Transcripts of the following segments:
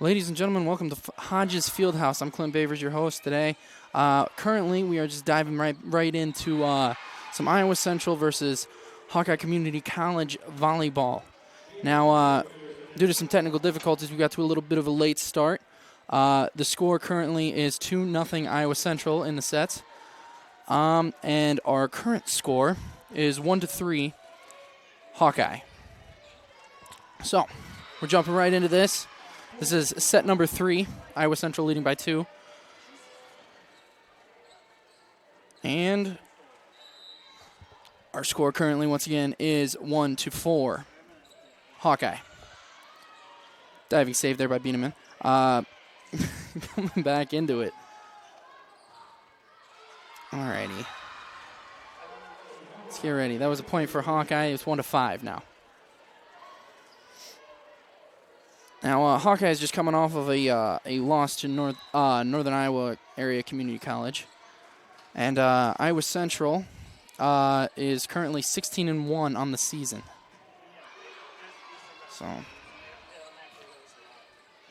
Ladies and gentlemen, welcome to Hodges Fieldhouse. I'm Clint Bavers, your host today. Currently, we are just diving right into some Iowa Central versus Hawkeye Community College volleyball. Now, due to some technical difficulties, we got to a little bit of a late start. The score currently is 2-0 Iowa Central in the sets. And our current score is 1-3 Hawkeye. So, we're jumping right into this. This is set number 3, Iowa Central leading by 2. And our score currently, once again, is 1-4 Hawkeye. Diving save there by Bieneman. Coming back into it. Alrighty. Let's get ready. That was a point for Hawkeye. It's 1-5 now. Now, Hawkeye is just coming off of a loss to Northern Iowa Area Community College. And Iowa Central is currently 16-1 on the season. So,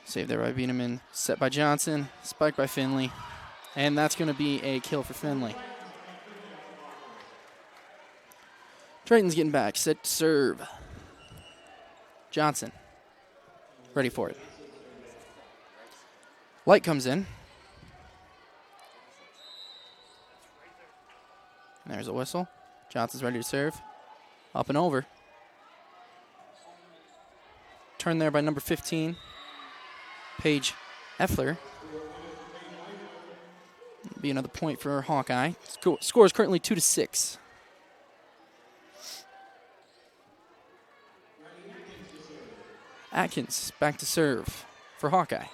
save there by Bieneman, set by Johnson, spike by Finley. And that's going to be a kill for Finley. Triton's getting back, set to serve. Johnson. Ready for it. Light comes in. And there's a whistle. Johnson's ready to serve. Up and over. Turn there by number 15. Paige Effler. Be another point for Hawkeye. Score is currently 2-6. Atkins back to serve for Hawkeye.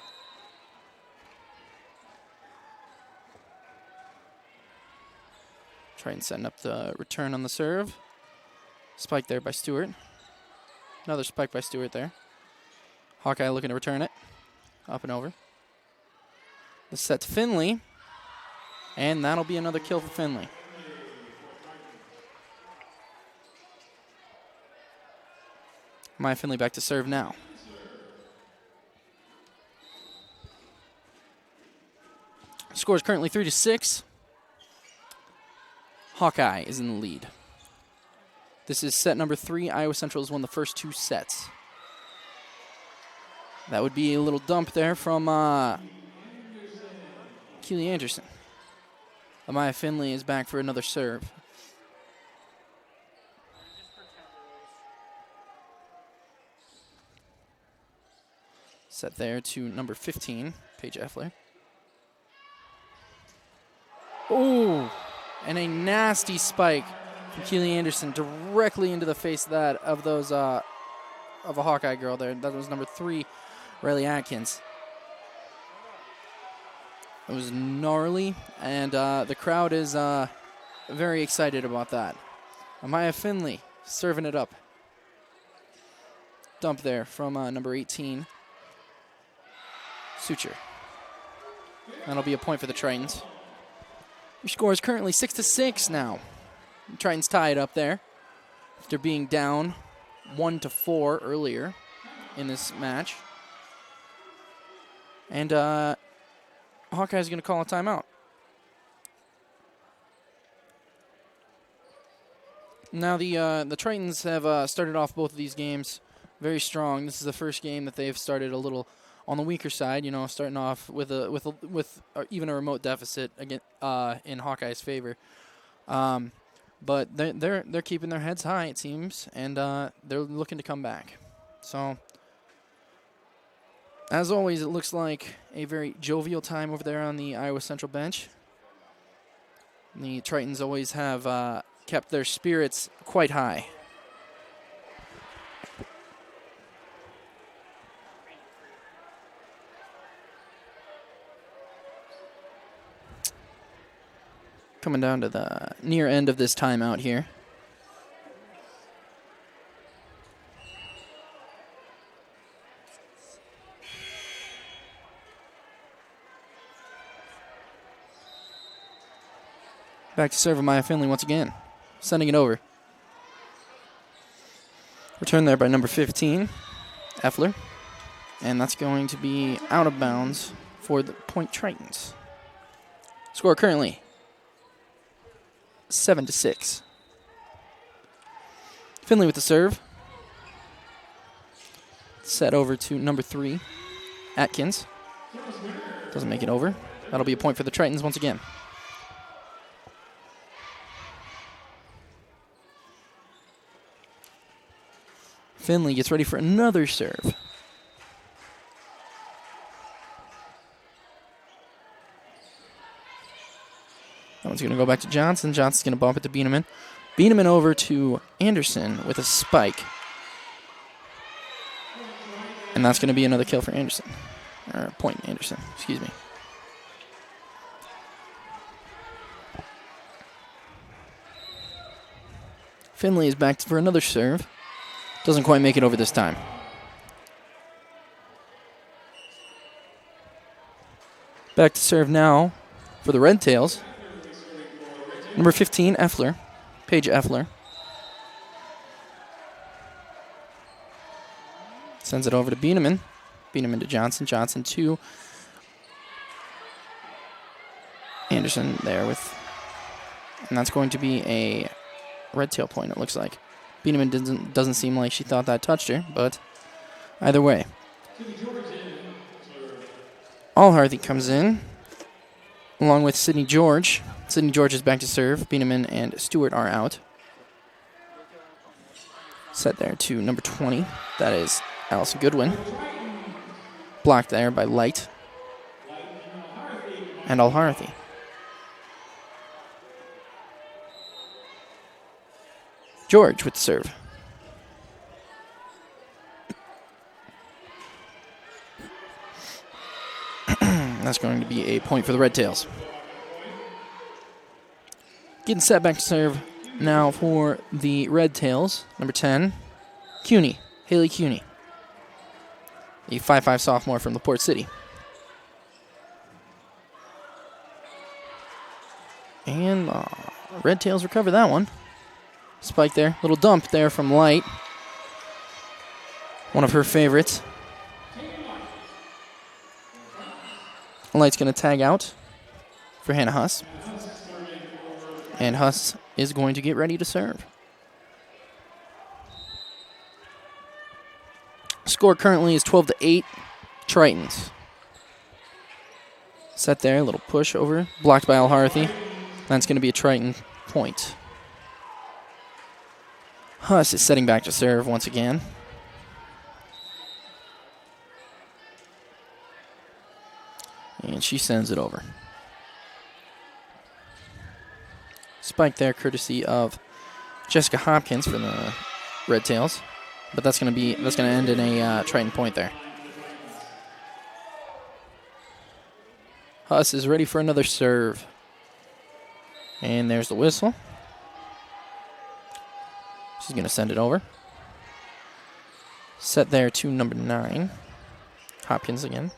Triton setting up the return on the serve. Spike there by Stewart. Another spike by Stewart there. Hawkeye looking to return it. Up and over. The set to Finley. And that'll be another kill for Finley. Maya Finley back to serve now. Score is currently 3-6. Hawkeye is in the lead. This is set number 3. Iowa Central has won the first 2 sets. That would be a little dump there from Keely Anderson. Amaya Finley is back for another serve. Set there to number 15, Paige Effler. Oh, and a nasty spike from Keely Anderson directly into the face of that of a Hawkeye girl there. That was number 3, Riley Atkins. It was gnarly, and the crowd is very excited about that. Amaya Finley serving it up. Dump there from number 18. Suture. That'll be a point for the Tritons. Your score is currently 6-6 now. The Tritons tied up there after being down 1-4 earlier in this match. And Hawkeye's going to call a timeout. Now the Tritons have started off both of these games very strong. This is the first game that they've started a little on the weaker side, starting off with even a remote deficit again in Hawkeye's favor. But they're keeping their heads high, it seems, and they're looking to come back. So, as always, it looks like a very jovial time over there on the Iowa Central bench. The Tritons always have kept their spirits quite high. Coming down to the near end of this timeout here. Back to serve Maya Finley once again. Sending it over. Return there by number 15, Effler. And that's going to be out of bounds for the Point Tritons. Score currently 7-6. Finley with the serve. Set over to number 3, Atkins. Doesn't make it over. That'll be a point for the Tritons once again. Finley gets ready for another serve. That one's going to go back to Johnson. Johnson's going to bump it to Bieneman. Bieneman over to Anderson with a spike. And that's going to be another kill for Anderson. Or point Anderson, excuse me. Finley is back for another serve. Doesn't quite make it over this time. Back to serve now for the Red Tails. Number 15, Effler. Paige Effler. Sends it over to Bieneman. Bieneman to Johnson. Johnson to Anderson there with... And that's going to be a red tail point, it looks like. Bieneman doesn't seem like she thought that touched her, but either way. Allharthy comes in, along with Sydney George. Sydney George is back to serve. Bieneman and Stewart are out. Set there to number 20. That is Allison Goodwin. Blocked there by Light and Allharthy. George with the serve. That's going to be a point for the Red Tails. Getting set back to serve now for the Red Tails. Number 10, Cuny. Haley Cuny. A 5'5" sophomore from LaPorte City. And Red Tails recover that one. Spike there. Little dump there from Light. One of her favorites. Light's going to tag out for Hannah Huss. And Huss is going to get ready to serve. Score currently is 12-8, Tritons. Set there, a little push over, blocked by Allharthy. That's going to be a Triton point. Huss is setting back to serve once again. And she sends it over. Spike there, courtesy of Jessica Hopkins for the Red Tails. But that's going to end in a Triton point there. Huss is ready for another serve. And there's the whistle. She's going to send it over. Set there to number 9. Hopkins again.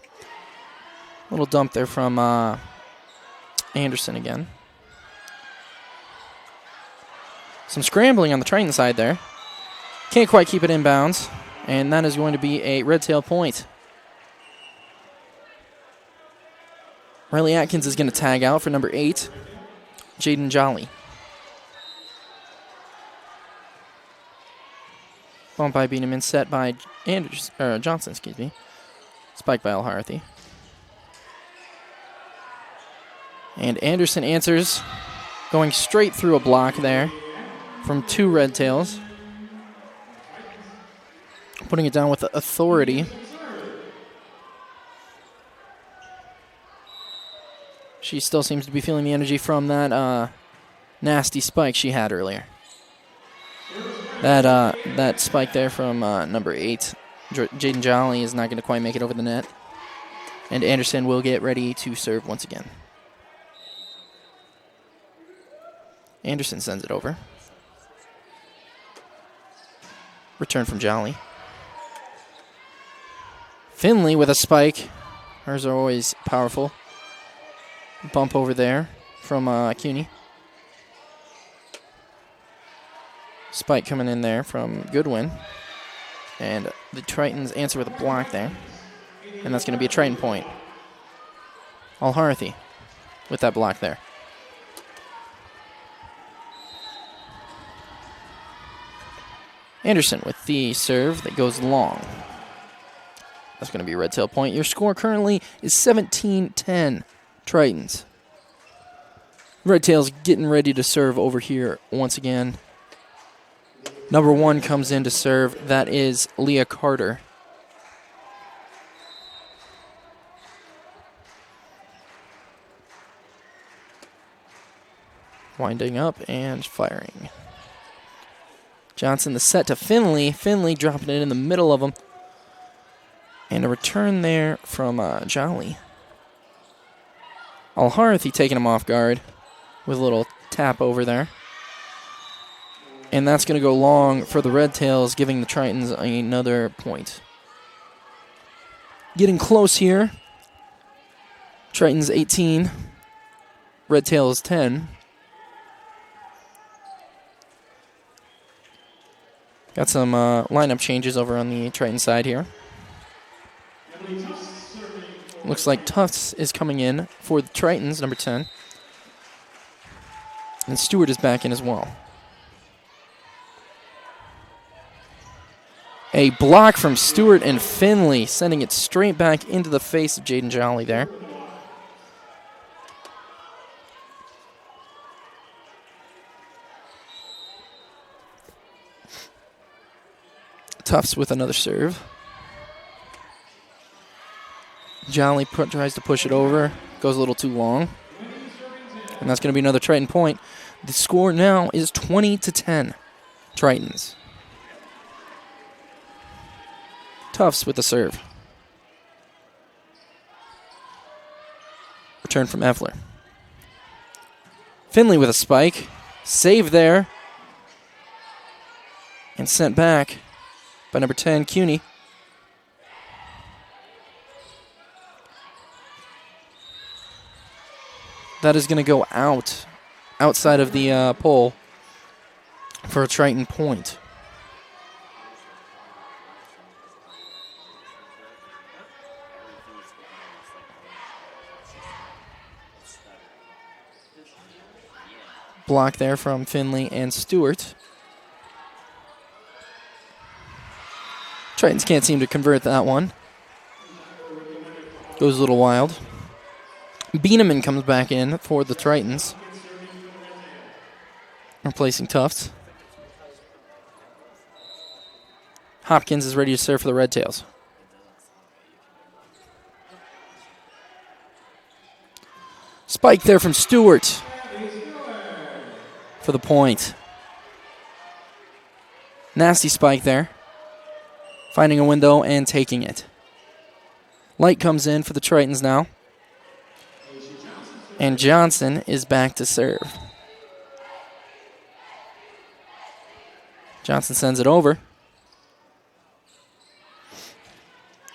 Little dump there from Anderson again. Some scrambling on the Triton side there. Can't quite keep it in bounds. And that is going to be a red tail point. Riley Atkins is going to tag out for number 8, Jaden Jolly. Bump by Bieneman, set by Johnson, excuse me. Spike by Allharthy. And Anderson answers, going straight through a block there from 2 Red Tails. Putting it down with authority. She still seems to be feeling the energy from that nasty spike she had earlier. That spike there from number 8, Jaden Jolly, is not going to quite make it over the net. And Anderson will get ready to serve once again. Anderson sends it over. Return from Jolly. Finley with a spike. Hers are always powerful. Bump over there from Cuny. Spike coming in there from Goodwin. And the Tritons answer with a block there. and that's going to be a Triton point. Alharthy with that block there. Anderson with the serve that goes long. That's going to be a red tail point. Your score currently is 17-10 Tritons. Red tails getting ready to serve over here once again. Number 1 comes in to serve. That is Leah Carter. Winding up and firing. Johnson the set to Finley. Finley dropping it in the middle of them. And a return there from Jolly. Alharthy taking him off guard with a little tap over there. And that's going to go long for the Red Tails, giving the Tritons another point. Getting close here. Tritons 18. Red Tails 10. Got some lineup changes over on the Triton side here. Looks like Tufts is coming in for the Tritons, number 10. And Stewart is back in as well. A block from Stewart and Finley, sending it straight back into the face of Jaden Jolly there. Tufts with another serve. Jolly tries to push it over. Goes a little too long. And that's going to be another Triton point. The score now is 20-10 Tritons. Tufts with the serve. Return from Effler. Finley with a spike. Save there. And sent back by number 10, Cuny. That is going to go outside of the pole for a Triton point. Block there from Finley and Stewart. Tritons can't seem to convert that one. Goes a little wild. Bieneman comes back in for the Tritons, replacing Tufts. Hopkins is ready to serve for the Red Tails. Spike there from Stewart for the point. Nasty spike there. Finding a window and taking it. Light comes in for the Tritons now. And Johnson is back to serve. Johnson sends it over.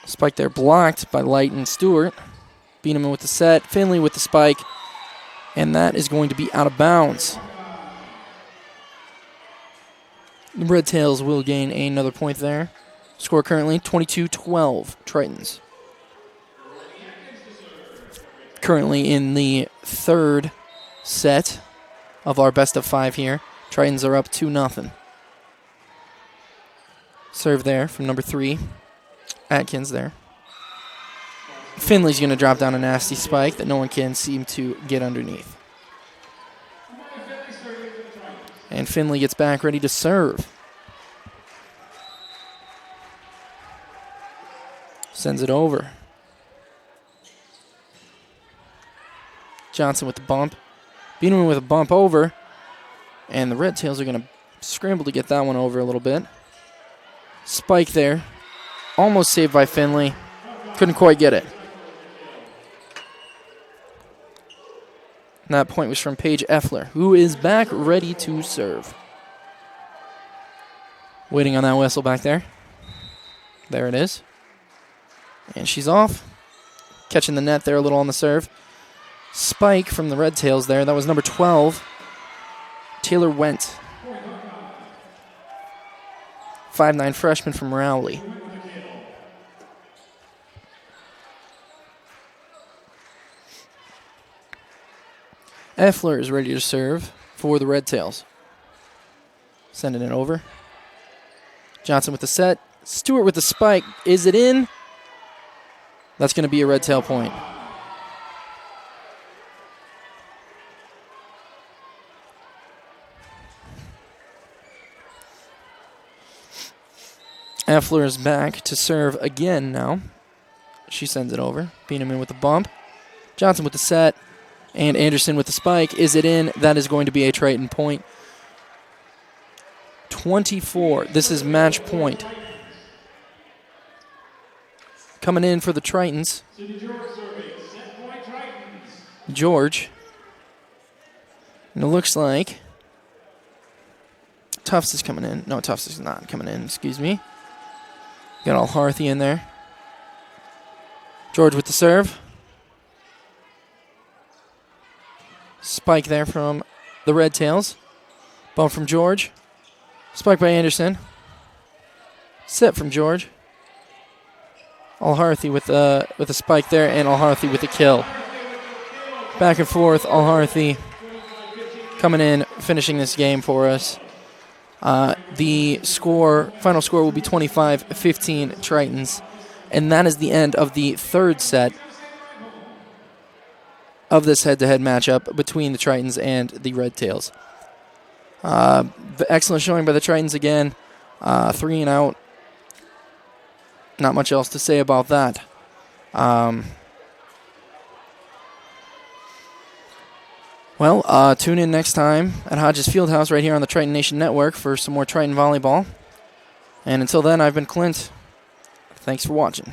Spike there blocked by Light and Stewart. Bieneman with the set. Finley with the spike. And that is going to be out of bounds. The Red Tails will gain another point there. Score currently 22-12 Tritons. Currently in the third set of our best of 5 here. Tritons are up 2-0. Serve there from number 3. Atkins there. Finley's going to drop down a nasty spike that no one can seem to get underneath. And Finley gets back ready to serve. Sends it over. Johnson with the bump. Bieneman with a bump over. And the Red Tails are going to scramble to get that one over a little bit. Spike there. Almost saved by Finley. Couldn't quite get it. And that point was from Paige Effler, who is back ready to serve. Waiting on that whistle back there. There it is. And she's off. Catching the net there a little on the serve. Spike from the Red Tails there. That was number 12. Taylor Wendt. 5'9" freshman from Rowley. Effler is ready to serve for the Red Tails. Sending it over. Johnson with the set. Stewart with the spike. Is it in? That's going to be a Red Tail point. Effler is back to serve again now. She sends it over. Bieneman with the bump. Johnson with the set. And Anderson with the spike. Is it in? That is going to be a Triton point. 24. This is match point. Coming in for the Tritons. George. And it looks like Tufts is coming in. No, Tufts is not coming in. Excuse me. Got Alharthy in there. George with the serve. Spike there from the Red Tails. Bump from George. Spike by Anderson. Set from George. Alharthy with a spike there, and Alharthy with a kill. Back and forth, Alharthy coming in, finishing this game for us. The final score will be 25-15 Tritons. And that is the end of the third set of this head-to-head matchup between the Tritons and the Red Tails. Excellent showing by the Tritons again. 3 and out. Not much else to say about that. Tune in next time at Hodges Fieldhouse right here on the Triton Nation Network for some more Triton volleyball. And until then, I've been Clint. Thanks for watching.